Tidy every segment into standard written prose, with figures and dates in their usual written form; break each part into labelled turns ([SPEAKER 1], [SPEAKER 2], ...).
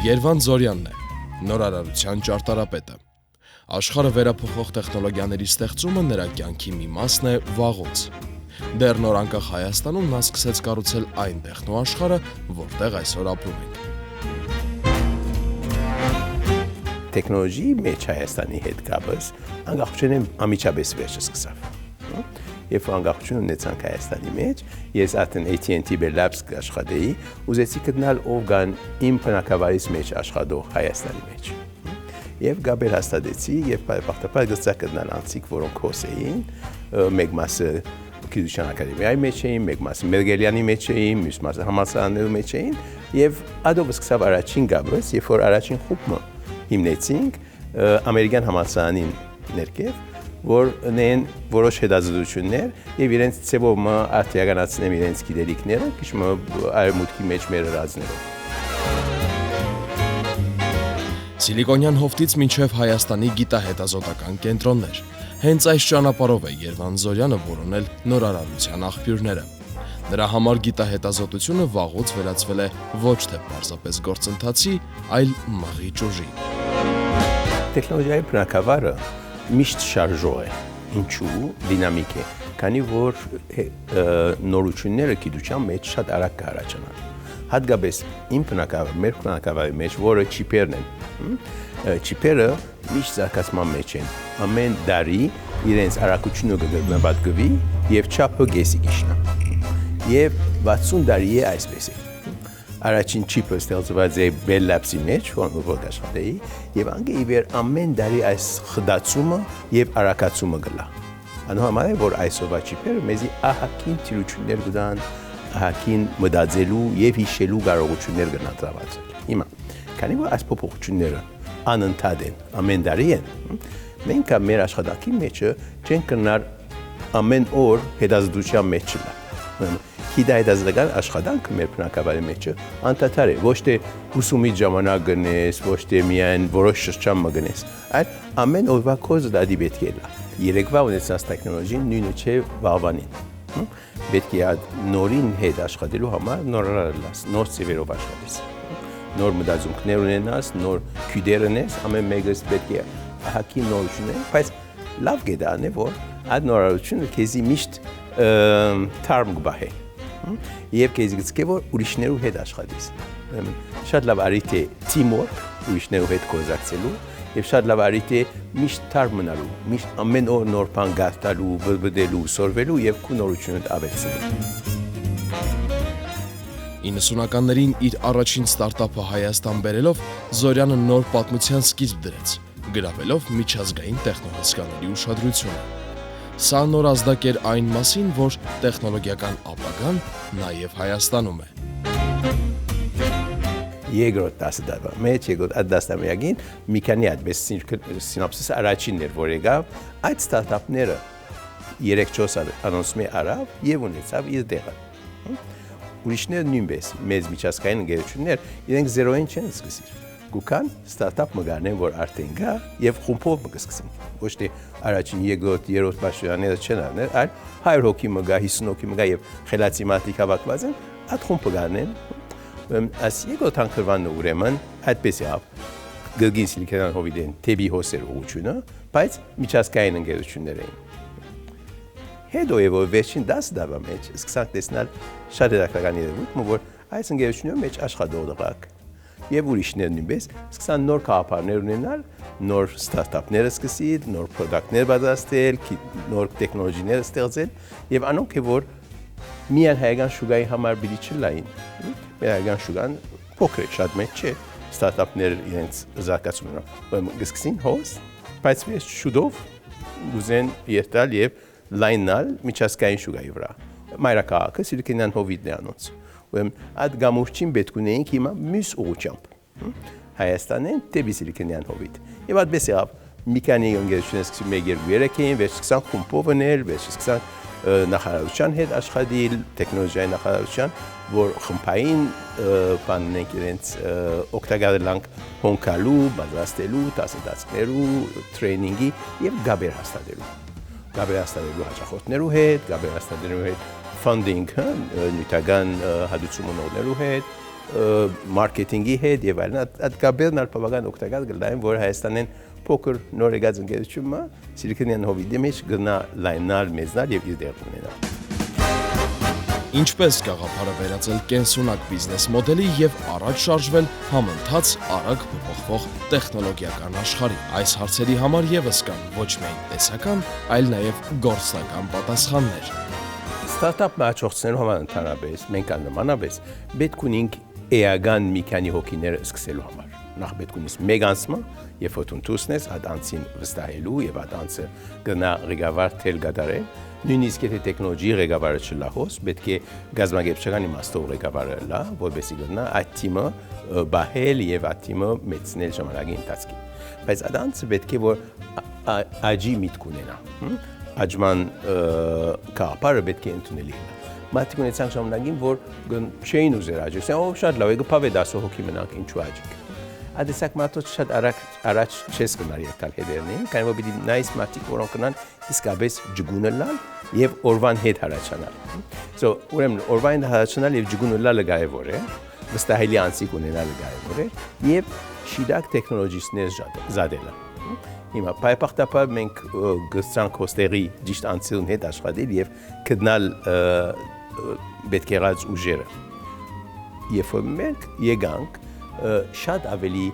[SPEAKER 1] Երվանդ Զորյանն է, նորարարության ճարտարապետը։ Աշխարհը վերափոխող տեխնոլոգիաների ստեղծումը նրա կյանքի մի մասն է վաղուց։ Դեռ նոր անկախ Հայաստանում նա սկսեց կառուցել այն տեխնոաշխարհը, որտեղ այսօր ապրում ենք։
[SPEAKER 2] Տեխնոլոգիի մեջ Հայաստանի հետ կապս անկախությունը ամիջապես վերջը սկսավ։ Երբ անկախություն ունեցանք Հայաստանի մեջ, ես արդեն AT&T Bell Labs աշխատեի, ուզեցի գտնել ով կան իմ բնակավարից մեջ աշխատող Հայաստանի մեջ։ Եվ գաբեր հաստատեցի, եւ բախտապար գծա գտնել անցիկ, որոնք հոս էին, մեկ մասը Գիտության ակադեմիայի մեջ էին, մեկ մասը Մերգելյանի մեջ էին, մյուս մասը համալսարանների մեջ էին, եւ ադով սկսավ առաջին գաբրս, երբ որ առաջին խումբը հիմնեցինք ամերիկյան համալսարանին ներքև, որ ունեն որոշ հետազոտություններ եւ իրենց ծեվով արտիականացնեմ իրենց գիտելիքները, քիչ արևմուտքի մեջ մեր ռազներով։
[SPEAKER 1] Սիլիկոնյան հովտից մինչև Հայաստանի գիտահետազոտական կենտրոններ։ Հենց այս ճանապարհով է Երվանդ Զորյանը որոնել նորարարության աղբյուրները։ Նրա համար գիտահետազոտությունը վաղուց վերածվել է ոչ թե պարզապես գործընթացի, այլ մղի ճուժի։
[SPEAKER 2] Տեխնոլոգիայի բնակավարը միշտ շարժող է, ինչու դինամիկ է, քանի որ նորությունները գիտության մեջ շատ արագ կհարաճանան։ Հատկապես իմ բնակավարը, մեր բնակավարի մեջ, որը չիպերն են, չիպերը միշտ զարգացման մեջ են, ամեն տարի իրենց արագությունը կգտնվի եւ չափը գեսի գիշնա։ Եվ 60 տարի է այսպես է։ Առաջին չիպը ստեղծված է Bell Labs-ի մեջ, որ աշխատեի, եւ անգեիվեր ամեն տարի այս խդացումը եւ արագացումը գլա։ Անհամար է, որ այսօրվա չիպերը մեզի ահագին թիրություններ կտան, ահագին մտածելու եւ հիշելու կարողություններ կնածավացել։ Հիմա, քանի որ այս փոփոխությունները անընդհատ են, ամեն տարի են, մենք մեր աշխատանքի մեջը չենք կնար ամեն օր հետազոտության մեջ չլա։ Գիտահետազոտական աշխատանքը մեր բնակավարի մեջը անդադար է, ոչ թե ուսումի ժամանակ գնես, ոչ թե միայն որոշ շրջան մգնես, այլ ամեն օրվա կոզը դադի պետք է լա։ Երեկվա ունեցած տեխնոլոգին նույնը չէ վաղվանին։ Պետք է նորին հետ աշխատելու համար նորարար լաս, նոր ծևերով աշխատես, նոր մտածումներ ունենաս, նոր քույդեր ունես, ամեն մեկս պետք է ահագին նորություն ունենա, բայց լավ գիտանե, որ այդ նորարարությունը քեզի միշտ թարմ կբահի։ Եվ քեզի գցկե որ ուրիշներու հետ աշխատես։ Շատ լավ արիտ է teamwork, ուրիշներու հետ կոզակցելու, եւ շատ լավ արիտ է միշտ թարմ մնալու, միշտ ամեն օր նոր բան գարտալու, բրբդելու, սորվելու եւ քու նորությունդ ավելցնելու։
[SPEAKER 1] 90-ականներին իր առաջին ստարտափը Հայաստան բերելով Զորյանը նոր պատմության սկիզբ դրեց, գրավելով միջազգային տեխնոլոգիաների ուշադրությունը։ Սա նոր ազդակ էր այն մասին, որ տեխնոլոգիական ապագան նաև Հայաստանում է։
[SPEAKER 2] Երկրորդ դասադարվա մեջ, երկրորդ դասամյակին մի քանի այդպես սինոպսիս առաջինն էր, որ եկավ, այդ ստարտափները 3-4 անոնսմի արավ եւ ունեցավ իր տեղը։ Ուրիշները նույնպես մեծ միջազգային ընկերություններ իրենք զերոյին չեն սկսել։ Գուքան ստարտափ մգարնեն, որ արդեն գա եւ խումբով կսկսեն։ Ոչ թե առաջին երկրորդ, երրորդ բաժանները չեն արնել, այլ 100 հոգի մգա, 50 հոգի մգա եւ խելացի մարդիկ հավաքված են, այդ խումբը գարնեն։ Այս երկրորդ անկրվանը ուրեմն այդպես է գլգին սիլիկոնյան հովիտեն թեբի հոսեր ուղղությունը, բայց միջազգային ընկերություններ էին։ Հետո եւ վերջին 10 տարվա մեջ սկսանք տեսնել շատ հետաքրքիր երևույթ, որ այս ընկերությունների մեջ աշխատող եւ ուրիշներ նույնպես սկսան նոր քաղաքներ ունենալ, նոր ստարտափներ սկսել, նոր պրոդուկտներ պատրաստել, նոր տեխնոլոգիաներ ստեղծել եւ անոնք որ միայն հայկական շուկայի համար բիլի չլային։ Մեր հայկական շուկան փոքր է, շատ մեծ չէ, ստարտափներ իրենց զարգացումը սկսին հոս, բայց ես շուտով ուզեն երթալ եւ լայնալ միջազգային շուկայի վրա։ Մայրաքաղաքը Սիլիկոնյան հովիտն է անոնց։ Այդ գամուրջին պետք ունեինք հիմա մյուս ուղղությամբ։ Հայաստանեն դեպի Սիլիկոնյան հովիտ։ Եվ այդպես եղավ մի քանի ընկերություններ սկսեցին 1-2-3 էին, վերջ սկսան խումբով ունել, վերջ սկսան նախարարության հետ աշխատել, տեխնոլոգիայի նախարարության, որ խմբային բանն ենք իրենց օգտագործելանք հոնքալու, պատրաստելու, դասադասներու, տրեյնինգի եւ գաբեր հաստատելու։ Գաբեր հաստատելու հաճախորդներու հետ, գաբեր հաստատելու հետ funding, նյութական հատուցում ունենալու հետ մարքեթինգի հետ եւ այլն, այդ կապերն ալ բավական օգտակար գլային, որ Հայաստանեն փոքր նոր եկած ընկերությունը Silicon Hobby-ի մեջ գնա լայնալ, մեծնալ եւ իր դեր ունենալ։
[SPEAKER 1] Ինչպես գաղափարը վերածել կենսունակ բիզնես մոդելի եւ առաջ շարժվել համընթաց արագ փոփոխվող տեխնոլոգիական աշխարհի։ Այս հարցերի համար եւս կան ոչ միայն տեսական, այլ նաեւ գործնական պատասխաններ։
[SPEAKER 2] Ստարտափ մաչողցնելու համար ընդհանրապես մենք աննմանապես պետք ունենք էական մի քանի հոգիներ սկսելու համար։ Նախ պետք ունես մեկ անցման, երբ որ դուսնես այդ անցին վստահելու եւ այդ անցը գնա ղեկավար թել գդարել, նույնիսկ եթե տեխնոլոգիի ղեկավարը չլահոս, պետք է գազագերբչական իմաստով ղեկավարը լա, որովհետեւ գնա այդ թիմը բահել եւ այդ թիմը մեծնել ժամանակի ընթացքում։ Բայց այդ անցը պետք է որ աջի միտք ունենա։ Աջման կապարը պետք է ընդունելի լինի։ Մարդիկ ունեցան ժամանակին, որ չէին ուզեր աջի, ասեն, շատ լավ է, գպավե 10 հոգի մնանք, ինչու աջիկ։ Adesակ մարդոց շատ առաջ չես գնար եկալ հետերնին, քանի որ պիտի նայես մարդիկ, որոնք կնան իսկապես ջգունը լալ եւ օրվան հետ հարաճանալ։ So, ուրեմն օրվան հարաճանալ եւ ջգունը լալը կարեւոր է, վստահելի անցիկ ունենալը կարեւոր է եւ շիդակ տեխնոլոգիաներ զադելը։ Հիմա պայպախտապար մենք գծանք հոստերի ճիշտ անցիլն հետ աշխատել եւ գտնալ պետք եղած ուժերը։ Երբ որ մենք եկանք շատ ավելի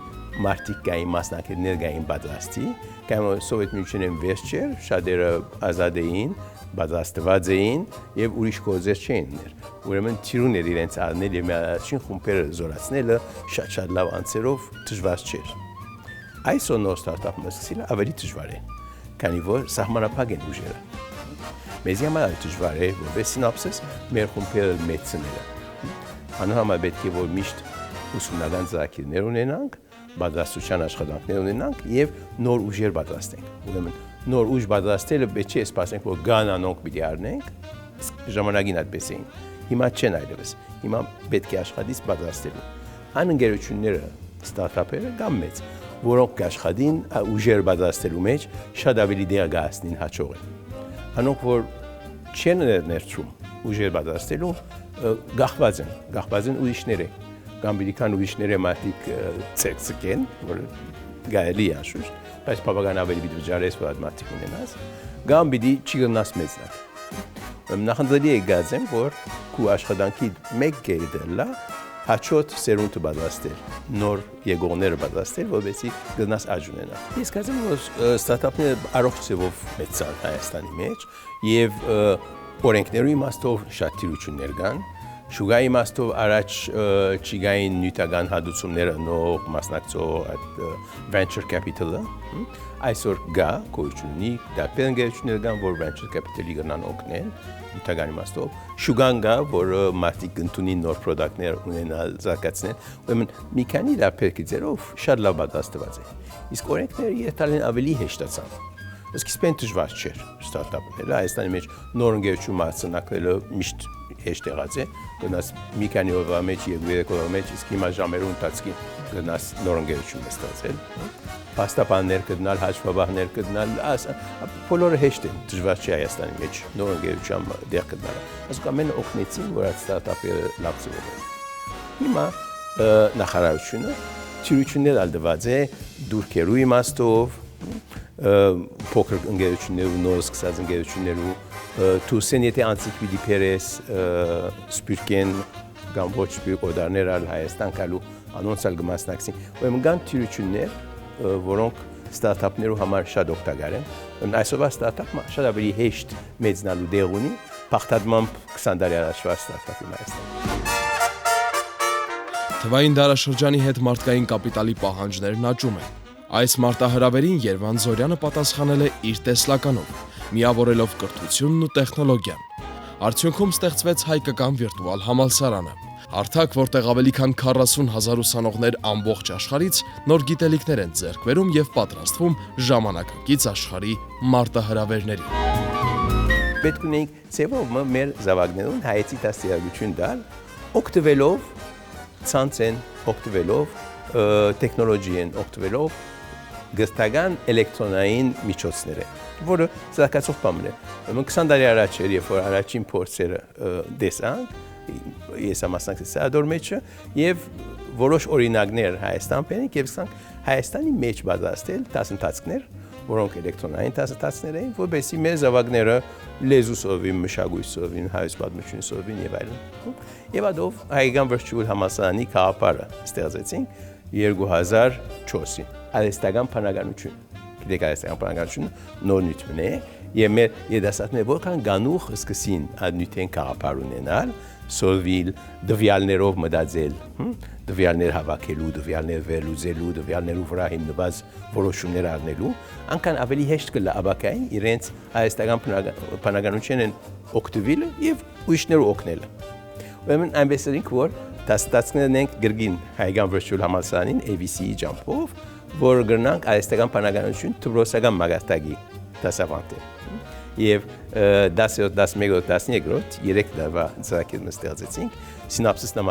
[SPEAKER 2] մարդիկ կային, մասնակիցներ կային պատրաստի, կամ Սովետ Միությունն վեճ չէր, շատերը ազատ էին, պատրաստված էին եւ ուրիշ գործեր չէին ուներ։ Ուրեմն թիրուն էր իրենց առնել եւ միասին խումբերը զորացնելը շատ լավ անցերով դժվար չէր։ Այսօր նոր ստարտափը սկսելը ավելի դժվար է, քանի որ սահմանափակ են ուժերը։ Մեզ համար դժվար է, որպես սինոպսիս մեր խումբերը մեծնելը։ Անհամար պետք է որ միշտ ուսումնական ծրագիրներ ունենանք, պատրաստության աշխատանքներ ունենանք եւ նոր ուժեր պատրաստենք։ Ուրեմն նոր ուժ պատրաստելը պետք է սպասենք, որ գանանոնք պիտի առնենք, ժամանակին այդպես էին։ Հիմա չեն այլևս։ Հիմա պետք է աշխատից պատրաստելու։ Այն ընկերությունները, ստարտափերը կամ մեծ, որոնք կաշխատին ուժեր պատրաստելու մեջ շատ ավելի դեր գահացնին հաջողեն։ Անոնք որ չեն ներծում ուժեր պատրաստելու գախված են ուրիշները։ Կամ բիլիկան ուրիշները մարդիկ ցեքսկեն, որ գայելի է շուտ, բայց բավական ավելի դժվար որ մարդիկ ունենաս, կամ բիդի չգնաս մեծնալ։ Նախնդրի է գազեմ, որ քու աշխատանքի մեկ գերդելա հաջորդ սերունդը պատրաստել, նոր եկողները պատրաստել, որովհետեւ գնաս աճ ունենա։ Ես կասեմ, որ ստարտափները առողջ ձևով մեծան Հայաստանի մեջ եւ օրենքների իմաստով շատ թիրություններ կան։ Շուգայի իմաստով առաջ չգային նյութական հատուցումները նոր մասնակցող այդ venture capital-ը այսօր գա կոյությունի դեպի ընկերություններ կան, որ venture capital-ի գնան օգնել նյութական իմաստով շուգան գա, որ մարդիկ ընդունին նոր product-ներ ունենալ զարգացնել, ուրեմն մի քանի դեպքերով շատ լավ պատրաստված է։ Իսկ օրենքները երթալեն ավելի հեշտացան։ Սկիզբեն դժվար չէր ստարտափները, Հայաստանի մեջ նոր ընկերություն մարտահրավերը միշտ հեշտ եղած է, գնաս մի քանի օրվա մեջ եւ երեք օրվա մեջ, իսկ հիմա ժամերու ընթացքին գնաս նոր ընկերություն ստացել։ Պաստապաններ գտնալ, հաշվաբաններ գտնալ, բոլորը հեշտ են, դժվար չէ Հայաստանի մեջ նոր ընկերություն դեր գտնալը։ Ասում ամեն օգնեցին, որ այդ ստարտափը լավ ծավալվի։ Հիմա նախարարությունը թյուրություններ ալդված է դուրքերու իմաստով փոքր ընկերություններու, նոր սկսած ընկերություններու, թուսեն եթե անցիկ պիտի պերես, սպիրկեն, կամ ոչ սպիրկ օդարներ ալ Հայաստան կալու անոնցալ գմասնակսին, ուրեմն կան թյուրություններ, որոնք ստարտափներու համար շատ օգտակար են։ Այսօրվա ստարտափը շատ ավելի հեշտ մեծնալու դեղ ունի, փախտadmամբ 20 տարի առաջվա ստարտափի Հայաստանում։
[SPEAKER 1] Թվային դարաշրջանի հետ մարդկային կապիտալի պահանջներն աճում են։ Այս մարտահրավերին Երվանդ Զորյանը պատասխանել է իր տեսլականով, միավորելով կրթությունն ու տեխնոլոգիան։ Արդյունքում ստեղծվեց հայկական վիրտուալ համալսարանը, հարթակ, որտեղ ավելի քան 40,000 ուսանողներ ամբողջ աշխարհից նոր գիտելիքներ են ձեռք բերում եւ պատրաստվում ժամանակակից աշխարհի մարտահրավերների։
[SPEAKER 2] Պետք ունենք ծևով մեր զավակներուն հայեցի դաստիարակություն տալ, օգտվելով ցանցեն, օգտվելով տեխնոլոգիան, օգտվելով գստական էլեկտրոնային միջոցները, որը զարգացող բան է։ Մենք 20 տարի առաջ էր, երբ որ առաջին փորձերը դեսանք, ես ամասնակցեցի ադոր մեջը եւ որոշ օրինակներ Հայաստան բերենք եւ ասենք Հայաստանի մեջ բادرացնել դասընթացներ, որոնք էլեկտրոնային դասընթացներ էին, որովհետեւ մեր զավակները լեզու սովին, մշակույթ սովին, հայոց պատմություն սովին եւ այլն։ Եվ ադով հայկական վրճուղ համալսարանի քաղաքապարը ստեղծեցինք 2004-ին։ Արհեստական բանականություն։ Գիտեք արհեստական բանականությունը նոր նյութ է եւ մեր երիտասարդները որքան գանուխ սկսին այդ նյութեն քաղաքապար ունենալ, սովիլ, դվյալներով մտածել, դվյալներ հավաքելու, դվյալներ վերլուծելու, դվյալներու վրա հիմնված որոշումներ առնելու, անկան ավելի հեշտ կլա աբակային իրենց հայաստական բանականությունն օգտվելը եւ ուրիշներու օգնելը։ Ուրեմն այնպես ենք որ դասընթացներն ենք գրգին հայկական վրճուղ համալսարանին ABC-ի ջամփով, որ գրնանք հայաստական բանականություն դպրոցական մագարտակի դասավանդել։ Եվ 10-11-րդ, 12-րդ 3 տարվա ծրագիր ստեղծեցինք, սինապսիսն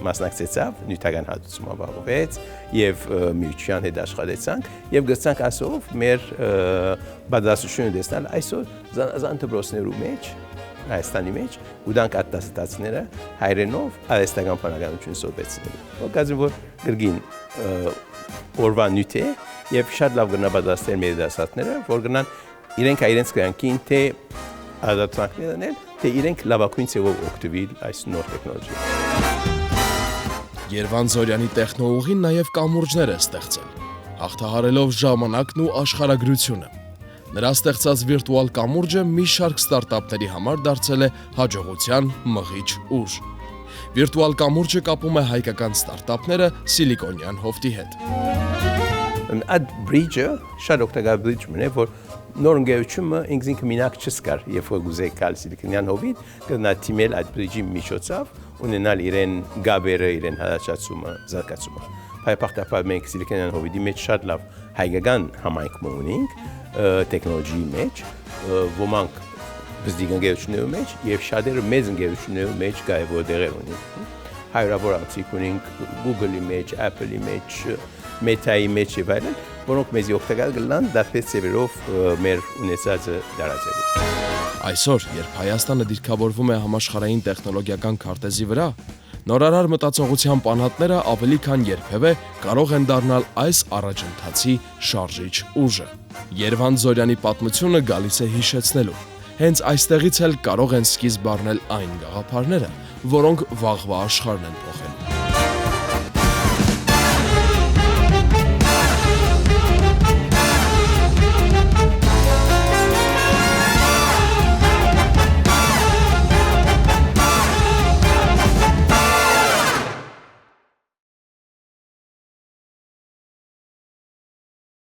[SPEAKER 2] մասնակցեցավ, նյութական հատուցումով ապահովեց եւ միության հետ աշխատեցանք եւ գցանք ասով մեր բادرացությունը դեսնել այսօր զան դպրոցներու մեջ Հայաստանի մեջ ուտանք ատտասացները հայրենով արհեստական բանականություն սովեցնելու։ Ոգազին որ գրգին օրվա նյութ է եւ շատ լավ գնաբադասներ մեր դասատները, որ գնան իրենք իրենց կյանքին թե ադապտացնել են, թե իրենք լավագույն ձևով օգտվել այս նոր տեխնոլոգիայից։
[SPEAKER 1] Երվանդ Զորյանի տեխնոուղին նաև կամուրջներ է ստեղծել, հաղթահարելով ժամանակն ու աշխարհագրությունը։ Նրա ստեղծած վիրտուալ կամուրջը մի շարք ստարտափների համար դարձել է հաջողության մղիչ ուժ։ Վիրտուալ կամուրջը կապում է հայկական ստարտափները Սիլիկոնյան հովտի հետ։
[SPEAKER 2] Այդ բրիջը շատ օգտակար բրիջ մնե, որ նոր ընկերությունը ինքնին մինակ չսկար, երբ որ գուզեի կալ Սիլիկոնյան հովիտ, կնա թիմել այդ բրիջի միջոցով ունենալ իրեն գաբերը, իրեն հալաչացումը, զարգացումը։ Փայփախտապար մենք Սիլիկոնյան հովիտի մեջ շատ լավ հայկական համայնք ունենք, տեխնոլոգիի մեջ, ոմանք բզդիկ ընկերություններու մեջ եւ շատերը մեծ ընկերություններու մեջ կարևոր դերեր ունեն։ Հարյուրավոր անձիկ ունենք Google-ի մեջ, Apple-ի մեջ, Meta-ի մեջ եւ այլն, որոնք մեզ օգտակար կլան դատպես ծևերով մեր ունեցածը դարաձելու։
[SPEAKER 1] Այսօր, երբ Հայաստանը դիրքավորվում է համաշխարհային տեխնոլոգիական քարտեզի վրա, նորարար մտածողության պանատները ավելի քան երբևէ կարող են դառնալ այս առաջընթացի շարժիչ ուժը։ Երվանդ Զորյանի պատմությունը գալիս է հիշեցնելու։ Հենց այստեղից էլ կարող են սկիզբ առնել այն գաղափարները, որոնք վաղվա աշխարհն են փոխելու։